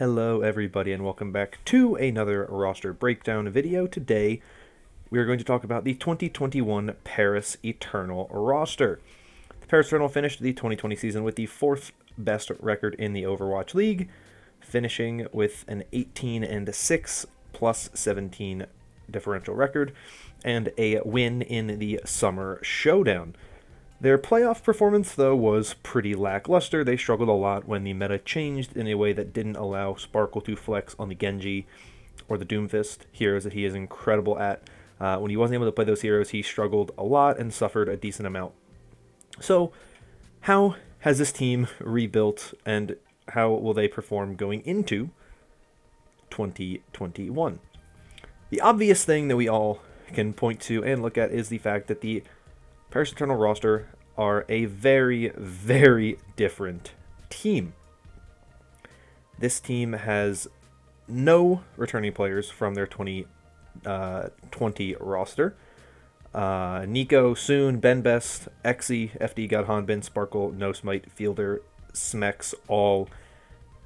Hello everybody and welcome back to another roster breakdown video. Today we are going to talk about the 2021 Paris Eternal roster. The Paris Eternal finished the 2020 season with the fourth best record in the Overwatch League, finishing with an 18-6 plus 17 differential record and a win in the Summer Showdown. Their playoff performance, though, was pretty lackluster. They struggled a lot when the meta changed in a way that didn't allow Sparkle to flex on the Genji or the Doomfist, heroes that he is incredible at. When he wasn't able to play those heroes, he struggled a lot and suffered a decent amount. So, how has this team rebuilt, and how will they perform going into 2021? The obvious thing that we all can point to and look at is the fact that the Paris Eternal roster are a very, very different team. This team has no returning players from their 2020 roster. Nico, Soon, Ben Best, Exy, FD God, Hanbin, Sparkle, No Smite, Fielder, Smex all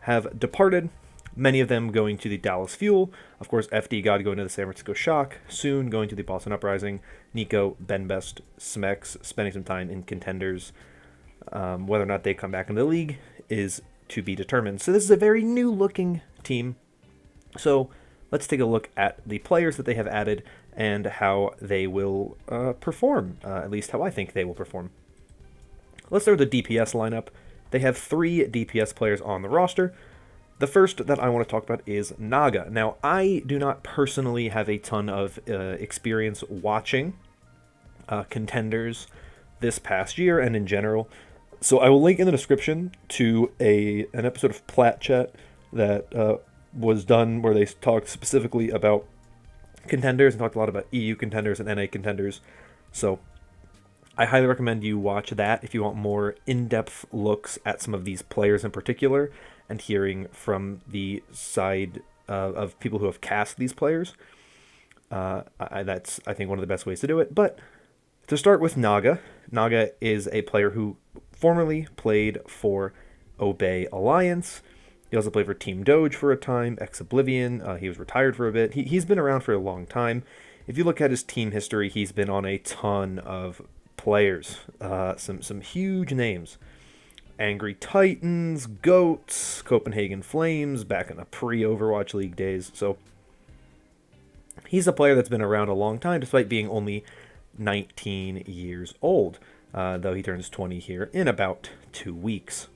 have departed. Many of them going to the Dallas Fuel. Of course, FD God going to the San Francisco Shock. Soon going to the Boston Uprising. Nico, Ben Best, Smex spending some time in contenders. Whether or not they come back into the league is to be determined. So this is a very new looking team. So let's take a look at the players that they have added and how they will perform. At least how I think they will perform. Let's start with the DPS lineup. They have 3 DPS players on the roster. The first that I want to talk about is Naga. Now, I do not personally have a ton of experience watching contenders this past year and in general, so I will link in the description to an episode of Plat Chat that was done where they talked specifically about contenders and talked a lot about EU contenders and NA contenders. So I highly recommend you watch that if you want more in-depth looks at some of these players in particular and hearing from the side of people who have cast these players. That's, I think, one of the best ways to do it. But to start with Naga, Naga is a player who formerly played for Obey Alliance. He also played for Team Doge for a time, ex-Oblivion. He was retired for a bit. He's been around for a long time. If you look at his team history, he's been on a ton of players. Some huge names. Angry Titans, Goats, Copenhagen Flames, back in the pre-Overwatch League days. So he's a player that's been around a long time, despite being only 19 years old, though he turns 20 here in about 2 weeks.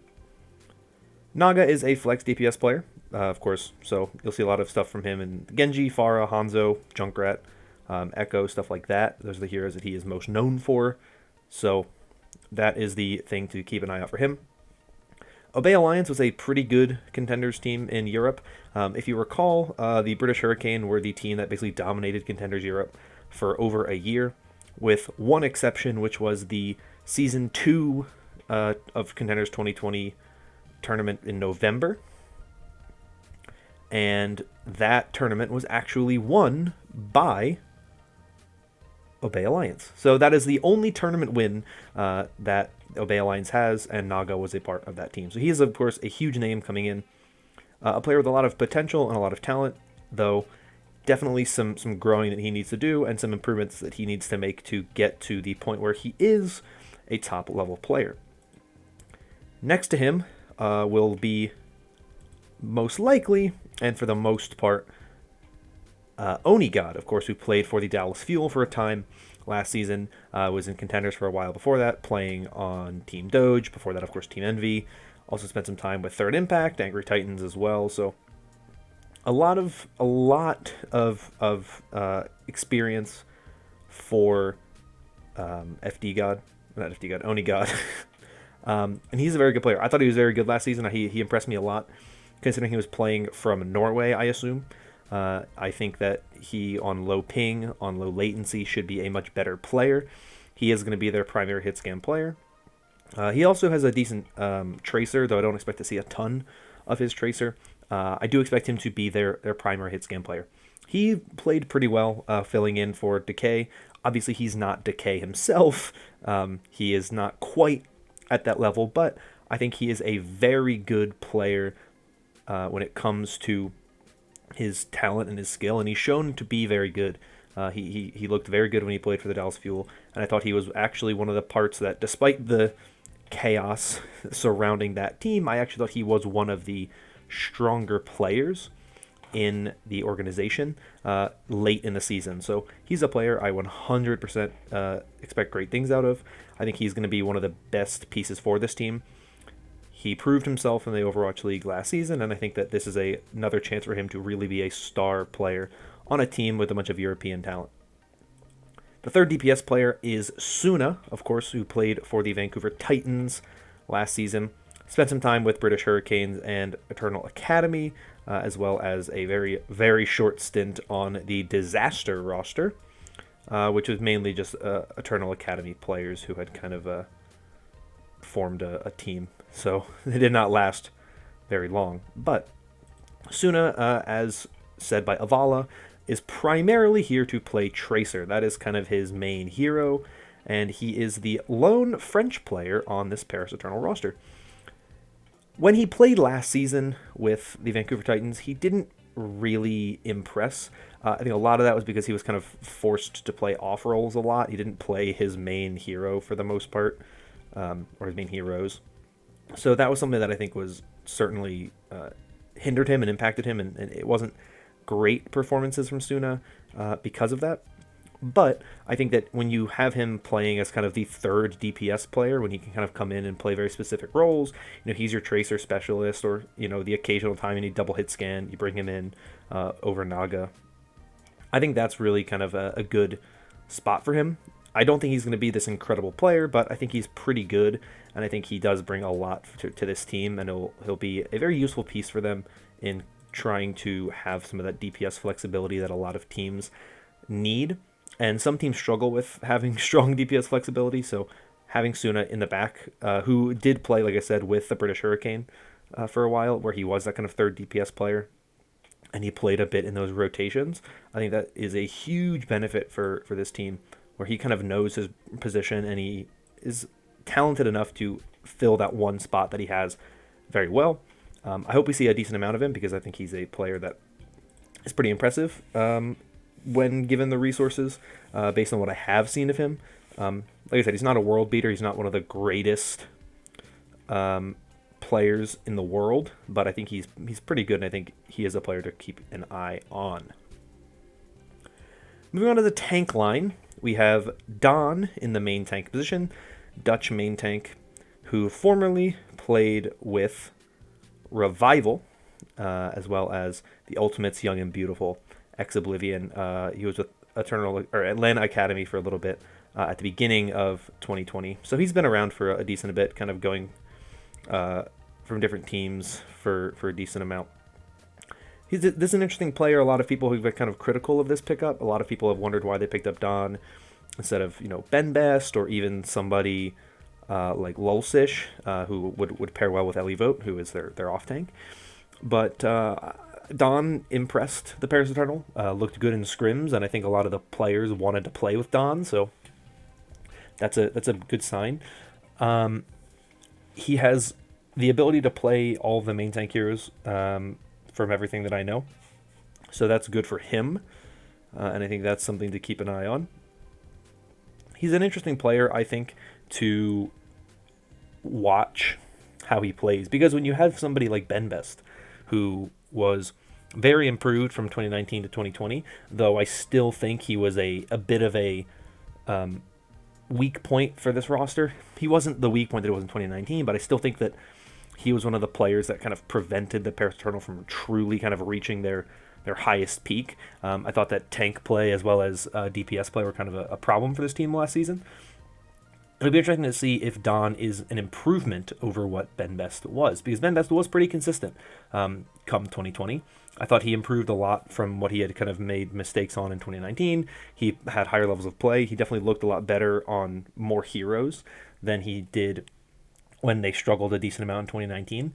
Naga is a flex DPS player, of course, so you'll see a lot of stuff from him in Genji, Pharah, Hanzo, Junkrat, Echo, stuff like that. Those are the heroes that he is most known for, so that is the thing to keep an eye out for him. Obey Alliance was a pretty good contenders team in Europe. If you recall, the British Hurricane were the team that basically dominated contenders Europe for over a year, with one exception, which was the Season 2 of Contenders 2020 tournament in November. And that tournament was actually won by Obey Alliance. So that is the only tournament win that Obey Alliance has, and Naga was a part of that team. So he is, of course, a huge name coming in. A player with a lot of potential and a lot of talent, though definitely some growing that he needs to do and some improvements that he needs to make to get to the point where he is a top-level player. Next to him will be most likely, and for the most part, Oni God, of course, who played for the Dallas Fuel for a time last season, was in contenders for a while before that, playing on Team Doge, before that, of course, Team Envy, also spent some time with Third Impact, Angry Titans as well, so a lot of experience for FD God, not FD God, Oni God, and he's a very good player. I thought he was very good last season. He impressed me a lot, considering he was playing from Norway, I assume. I think that he, on low ping, on low latency, should be a much better player. He is going to be their primary hit scan player. He also has a decent tracer, though I don't expect to see a ton of his tracer. I do expect him to be their primary hit scan player. He played pretty well, filling in for Decay. Obviously, he's not Decay himself. He is not quite at that level, but I think he is a very good player when it comes to his talent and his skill, and he's shown to be very good. He looked very good when he played for the Dallas Fuel, and I thought he was actually one of the parts that, despite the chaos surrounding that team, I actually thought he was one of the stronger players in the organization late in the season. So he's a player I 100% expect great things out of. I think he's going to be one of the best pieces for this team. He proved himself in the Overwatch League last season, and I think that this is another chance for him to really be a star player on a team with a bunch of European talent. The third DPS player is Suna, of course, who played for the Vancouver Titans last season. Spent some time with British Hurricanes and Eternal Academy, as well as a very, very short stint on the Disaster roster, which was mainly just Eternal Academy players who had kind of formed a team. So they did not last very long. But Suna, as said by Avala, is primarily here to play Tracer. That is kind of his main hero, and he is the lone French player on this Paris Eternal roster. When he played last season with the Vancouver Titans, he didn't really impress. I think a lot of that was because he was kind of forced to play off roles a lot. He didn't play his main hero for the most part, or his main heroes. So that was something that I think was certainly hindered him and impacted him, and it wasn't great performances from Suna because of that. But I think that when you have him playing as kind of the third DPS player, when he can kind of come in and play very specific roles, he's your Tracer specialist, or, the occasional time you need double hit scan, you bring him in over Naga. I think that's really kind of a good spot for him. I don't think he's going to be this incredible player, but I think he's pretty good, and I think he does bring a lot to this team, and he'll be a very useful piece for them in trying to have some of that DPS flexibility that a lot of teams need. And some teams struggle with having strong DPS flexibility, so having Suna in the back, who did play, like I said, with the British Hurricane for a while, where he was that kind of third DPS player, and he played a bit in those rotations. I think that is a huge benefit for this team, where he kind of knows his position, and he is talented enough to fill that one spot that he has very well. I hope we see a decent amount of him, because I think he's a player that is pretty impressive when given the resources, based on what I have seen of him. Like I said, he's not a world beater. He's not one of the greatest players in the world, but I think he's pretty good, and I think he is a player to keep an eye on. Moving on to the tank line, we have Don in the main tank position, Dutch main tank, who formerly played with Revival, as well as the Ultimates Young and Beautiful, ex-Oblivion. He was with Atlanta Academy for a little bit at the beginning of 2020. So he's been around for a decent bit, kind of going from different teams for a decent amount. This is an interesting player. A lot of people who've been kind of critical of this pickup. A lot of people have wondered why they picked up Don instead of Ben Best, or even somebody like Lulsish, who would pair well with Ellie Vote, who is their off tank. But Don impressed the Paris Eternal, looked good in scrims, and I think a lot of the players wanted to play with Don, so that's a good sign. He has the ability to play all of the main tank heroes, from everything that I know, so that's good for him, and I think that's something to keep an eye on. He's an interesting player, I think, to watch how he plays, because when you have somebody like Ben Best, who was very improved from 2019 to 2020, though I still think he was a bit of a weak point for this roster. He wasn't the weak point that it was in 2019, but I still think that he was one of the players that kind of prevented the Paris Eternal from truly kind of reaching their highest peak. I thought that tank play as well as DPS play were kind of a problem for this team last season. It'll be interesting to see if Don is an improvement over what Ben Best was, because Ben Best was pretty consistent come 2020. I thought he improved a lot from what he had kind of made mistakes on in 2019. He had higher levels of play. He definitely looked a lot better on more heroes than he did when they struggled a decent amount in 2019.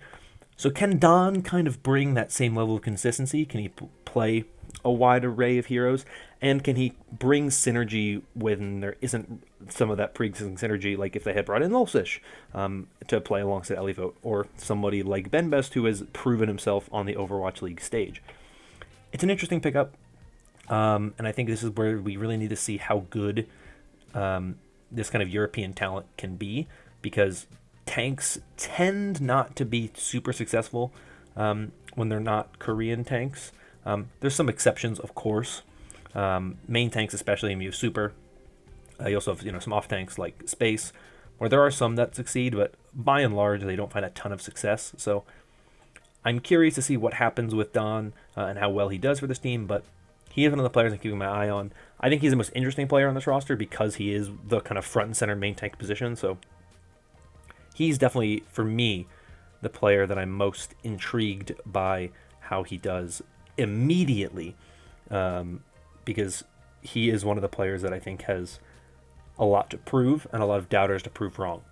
So can Don kind of bring that same level of consistency? Can he play a wide array of heroes, and can he bring synergy when there isn't some of that pre-existing synergy, like if they had brought in Lulsish to play alongside Elivote, or somebody like Benbest who has proven himself on the Overwatch League stage. It's an interesting pickup, and I think this is where we really need to see how good this kind of European talent can be, because tanks tend not to be super successful when they're not Korean tanks. There's some exceptions, of course. Main tanks, especially MU Super. You also have some off tanks like Space, where there are some that succeed, but by and large they don't find a ton of success. So I'm curious to see what happens with Don and how well he does for this team. But he is one of the players I'm keeping my eye on. I think he's the most interesting player on this roster because he is the kind of front and center main tank position. So he's definitely, for me, the player that I'm most intrigued by how he does immediately, because he is one of the players that I think has a lot to prove and a lot of doubters to prove wrong.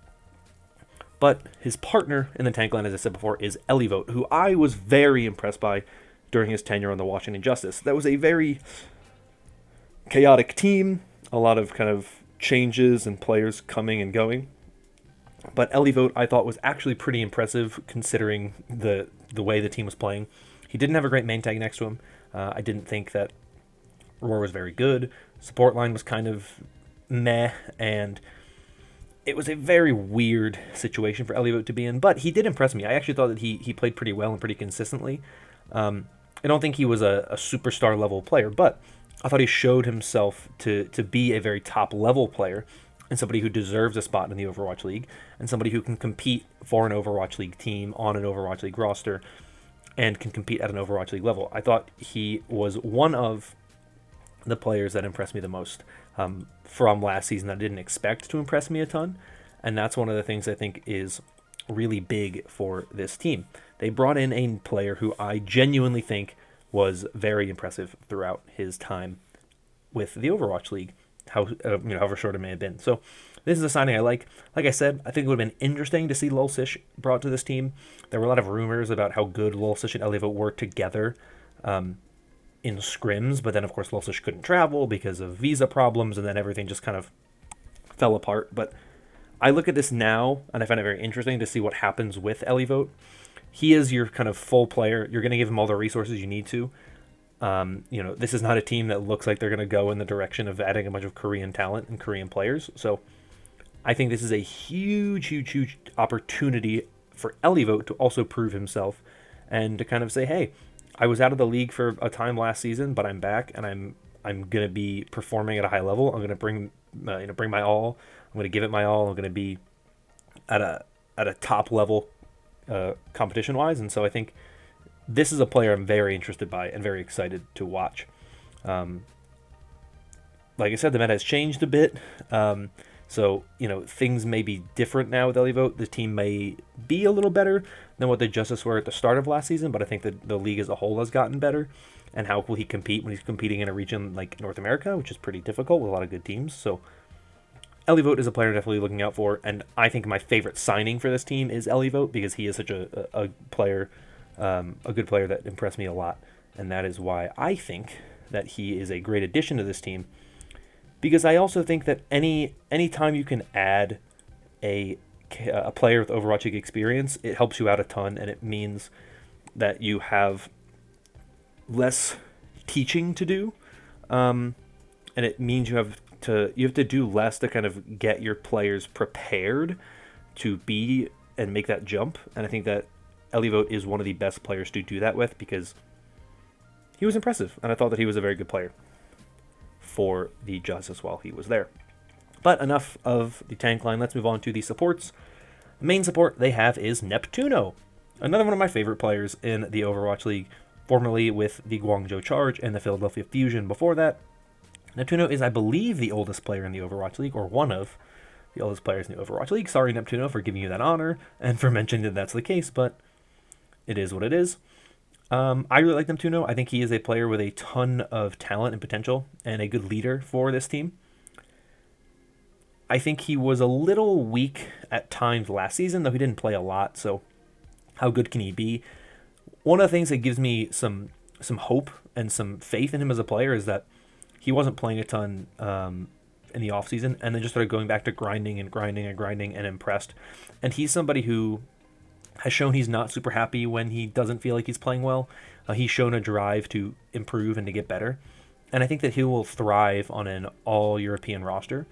But his partner in the tank line, as I said before, is Elivote, who I was very impressed by during his tenure on the Washington Justice. That was a very chaotic team, a lot of kind of changes and players coming and going. But Elivote, I thought, was actually pretty impressive considering the way the team was playing. He didn't have a great main tank next to him. I didn't think that Roar was very good. Support line was kind of meh, and it was a very weird situation for Elivote to be in. But he did impress me. I actually thought that he played pretty well and pretty consistently. I don't think he was a superstar level player, but I thought he showed himself to be a very top level player, and somebody who deserves a spot in the Overwatch League, and somebody who can compete for an Overwatch League team on an Overwatch League roster, and can compete at an Overwatch League level. I thought he was one of the players that impressed me the most from last season. I didn't expect to impress me a ton, and that's one of the things I think is really big for this team. They brought in a player who I genuinely think was very impressive throughout his time with the Overwatch League, however short it may have been. So this is a signing I like. Like I said, I think it would have been interesting to see Lulsish brought to this team. There were a lot of rumors about how good Lulsish and Elivote were together in scrims, but then of course Lulsish couldn't travel because of visa problems, and then everything just kind of fell apart. But I look at this now, and I find it very interesting to see what happens with Elivote. He is your kind of full player. You're going to give him all the resources you need to. This is not a team that looks like they're going to go in the direction of adding a bunch of Korean talent and Korean players. So I think this is a huge, huge, huge opportunity for Elivote to also prove himself and to kind of say, hey, I was out of the league for a time last season, but I'm back, and I'm going to be performing at a high level. I'm going to bring my all. I'm going to give it my all. I'm going to be at a top level competition wise, and so I think this is a player I'm very interested by and very excited to watch. Like I said, the meta has changed a bit, so things may be different now with Elivote. The team may be a little better than what the Justice were at the start of last season, but I think that the league as a whole has gotten better. And how will he compete when he's competing in a region like North America, which is pretty difficult with a lot of good teams? So Elivote is a player definitely looking out for, and I think my favorite signing for this team is Elivote because he is such a player, a good player that impressed me a lot, and that is why I think that he is a great addition to this team. Because I also think that any time you can add a player with Overwatch League experience, it helps you out a ton, and it means that you have less teaching to do, and it means you have to do less to kind of get your players prepared to be and make that jump. And I think that Elivote is one of the best players to do that with because he was impressive, and I thought that he was a very good player for the Justice while he was there. But enough of the tank line. Let's move on to the supports. The main support they have is Neptuno, another one of my favorite players in the Overwatch League, formerly with the Guangzhou Charge and the Philadelphia Fusion before that. Neptuno is, I believe, the oldest player in the Overwatch League, or one of the oldest players in the Overwatch League. Sorry, Neptuno, for giving you that honor and for mentioning that that's the case, but it is what it is. I really like Neptuno. I think he is a player with a ton of talent and potential and a good leader for this team. I think he was a little weak at times last season, though he didn't play a lot, so how good can he be? One of the things that gives me some some hope and some faith in him as a player is that he wasn't playing a ton in the offseason, and then just started going back to grinding and impressed. And he's somebody who has shown he's not super happy when he doesn't feel like he's playing well. He's shown a drive to improve and to get better. And I think that he will thrive on an all-European roster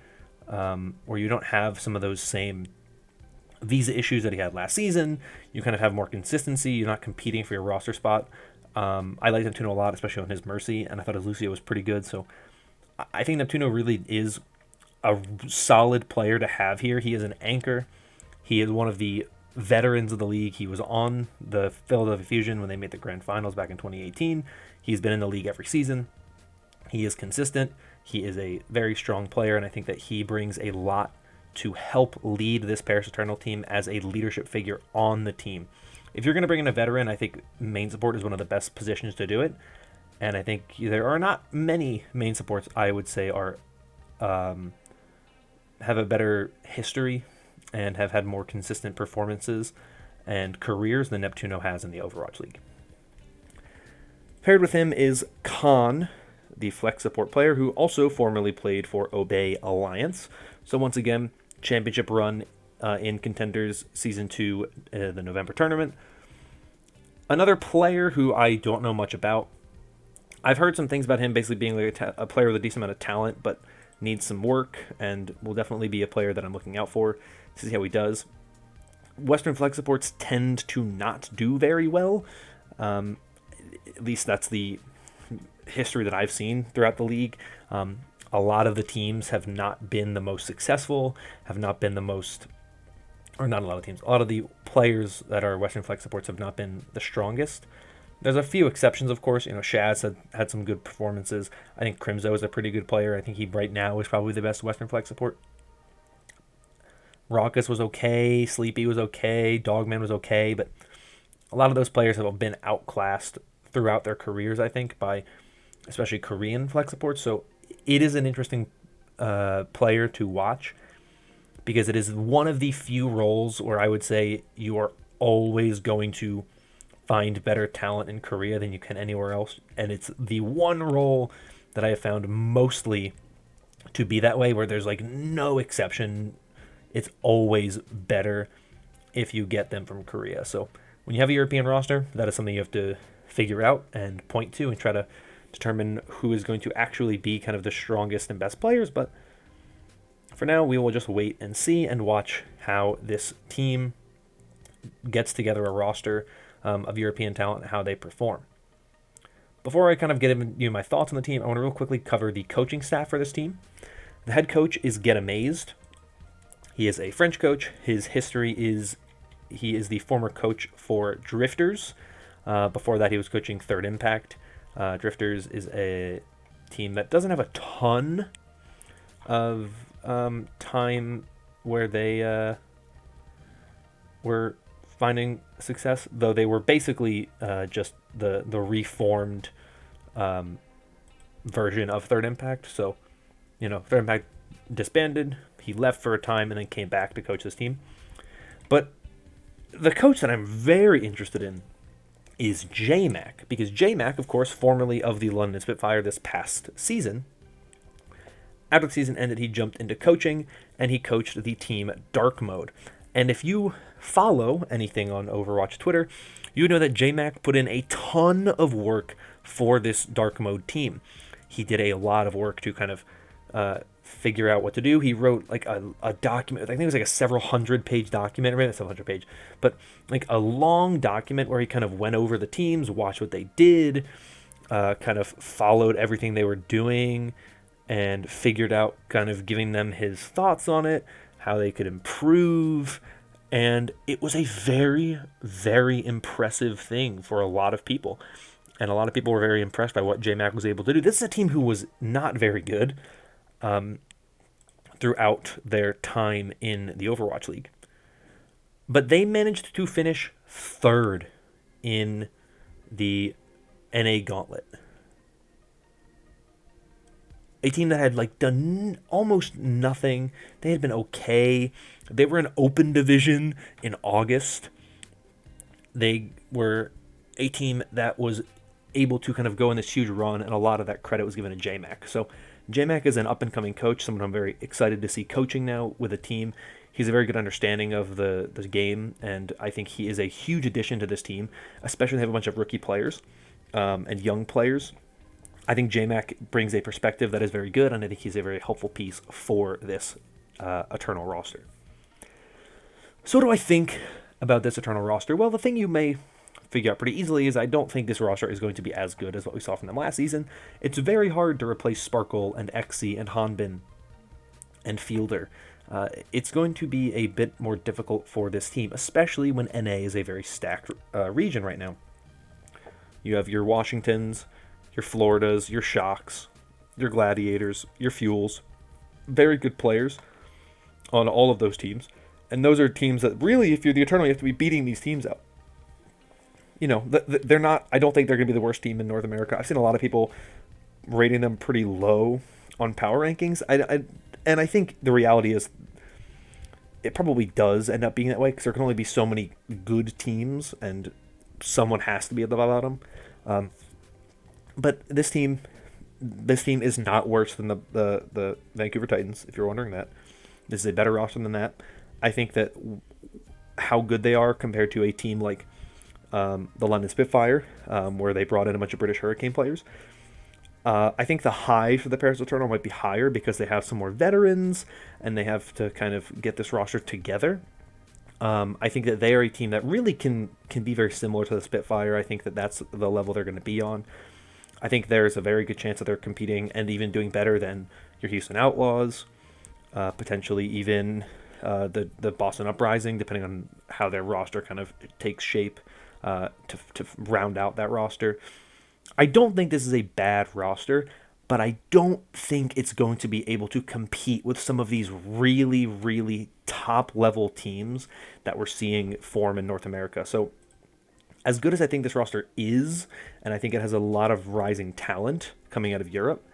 where you don't have some of those same visa issues that he had last season. You kind of have more consistency. You're not competing for your roster spot. I like Neptuno a lot, especially on his Mercy, and I thought his Lucio was pretty good. So I think Neptuno really is a solid player to have here. He is an anchor. He is one of the veterans of the league. He was on the Philadelphia Fusion when they made the grand finals back in 2018. He's been in the league every season. He is consistent. He is a very strong player, and I think that he brings a lot to help lead this Paris Eternal team as a leadership figure on the team. If you're going to bring in a veteran, I think main support is one of the best positions to do it. And I think there are not many main supports I would say are have a better history and have had more consistent performances and careers than Neptuno has in the Overwatch League. Paired with him is Khan, the flex support player who also formerly played for Obey Alliance. So once again, championship run in Contenders Season 2, the November tournament. Another player who I don't know much about. I've heard some things about him basically being like a player with a decent amount of talent, but needs some work, and will definitely be a player that I'm looking out for to see how he does. Western flex supports tend to not do very well. At least that's the history that I've seen throughout the league. A lot of the teams have not been the most successful, have not been the most, or not a lot of teams, a lot of the players that are Western flex supports have not been the strongest. There's a few exceptions, of course. Shaz had some good performances. I think Crimzo is a pretty good player. I think he right now is probably the best Western flex support. Raucus was okay. Sleepy was okay. Dogman was okay. But a lot of those players have been outclassed throughout their careers, I think, by especially Korean flex supports. So it is an interesting player to watch because it is one of the few roles where I would say you are always going to find better talent in Korea than you can anywhere else. And it's the one role that I have found mostly to be that way, where there's like no exception. It's always better if you get them from Korea. So when you have a European roster, that is something you have to figure out and point to and try to determine who is going to actually be kind of the strongest and best players. But for now, we will just wait and see and watch how this team gets together a roster of European talent and how they perform. Before I kind of get into my thoughts on the team, I want to real quickly cover the coaching staff for this team. The head coach is Get Amazed. He is a French coach. His history is he is the former coach for Drifters. Before that, he was coaching Third Impact. Drifters is a team that doesn't have a ton of time where they were finding success, though they were basically just the reformed version of Third Impact. So, Third Impact disbanded, he left for a time, and then came back to coach this team. But the coach that I'm very interested in is J-Mac, because J-Mac, of course, formerly of the London Spitfire this past season, after the season ended, he jumped into coaching, and he coached the team Dark Mode. And if you follow anything on Overwatch Twitter, you know that J-Mac put in a ton of work for this Dark Mode team. He did a lot of work to kind of figure out what to do. He wrote like a document, I think it was like a several hundred page document, maybe not several hundred page, but like a long document where he kind of went over the teams, watched what they did, kind of followed everything they were doing, and figured out kind of giving them his thoughts on it, how they could improve. And it was a very, very impressive thing for a lot of people. And a lot of people were very impressed by what J-Mac was able to do. This is a team who was not very good throughout their time in the Overwatch League. But they managed to finish third in the NA Gauntlet. A team that had done almost nothing. They had been okay. They were an open division in August. They were a team that was able to kind of go in this huge run, and a lot of that credit was given to J-Mac. So J-Mac is an up-and-coming coach, someone I'm very excited to see coaching now with a team. He's a very good understanding of the game, and I think he is a huge addition to this team, especially when they have a bunch of rookie players and young players. I think J-Mac brings a perspective that is very good, and I think he's a very helpful piece for this Eternal roster. So what do I think about this Eternal roster? Well, the thing you may figure out pretty easily is I don't think this roster is going to be as good as what we saw from them last season. It's very hard to replace Sparkle and Xe and Hanbin and Fielder. It's going to be a bit more difficult for this team, especially when NA is a very stacked region right now. You have your Washingtons, your Floridas, your Shocks, your Gladiators, your Fuels. Very good players on all of those teams. And those are teams that really, if you're the Eternal, you have to be beating these teams out. You know, they're not, I don't think they're going to be the worst team in North America. I've seen a lot of people rating them pretty low on power rankings. And I think the reality is it probably does end up being that way because there can only be so many good teams and someone has to be at the bottom. But this team is not worse than the Vancouver Titans, if you're wondering that. This is a better roster than that. I think that how good they are compared to a team like the London Spitfire, where they brought in a bunch of British Hurricane players. I think the high for the Paris Eternal might be higher because they have some more veterans and they have to kind of get this roster together. I think that they are a team that really can be very similar to the Spitfire. I think that that's the level they're going to be on. I think there's a very good chance that they're competing and even doing better than your Houston Outlaws, potentially even the Boston Uprising, depending on how their roster kind of takes shape to round out that roster. I don't think this is a bad roster, but I don't think it's going to be able to compete with some of these really, really top-level teams that we're seeing form in North America. So as good as I think this roster is, and I think it has a lot of rising talent coming out of Europe,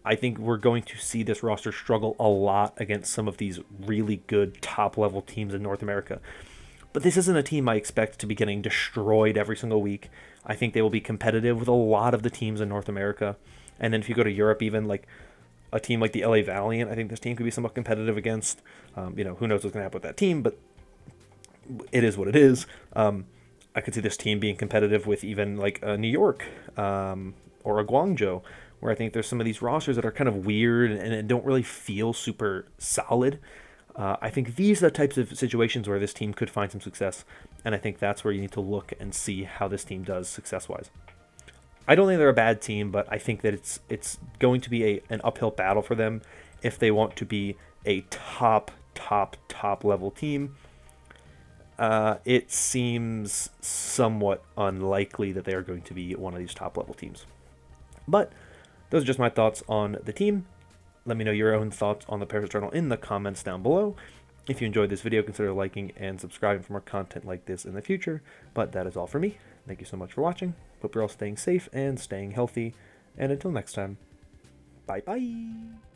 I think we're going to see this roster struggle a lot against some of these really good top-level teams in North America. But this isn't a team I expect to be getting destroyed every single week. I think they will be competitive with a lot of the teams in North America. And then if you go to Europe, even like a team like the LA Valiant, I think this team could be somewhat competitive against. Who knows what's going to happen with that team, but it is what it is. I could see this team being competitive with even like a New York or a Guangzhou, where I think there's some of these rosters that are kind of weird and don't really feel super solid. I think these are the types of situations where this team could find some success, and I think that's where you need to look and see how this team does success-wise. I don't think they're a bad team, but I think that it's going to be an uphill battle for them if they want to be a top level team. It seems somewhat unlikely that they are going to be one of these top level teams. But those are just my thoughts on the team. Let me know your own thoughts on the Paris Eternal in the comments down below. If you enjoyed this video, consider liking and subscribing for more content like this in the future. But that is all for me. Thank you so much for watching. Hope you're all staying safe and staying healthy. And until next time, bye-bye.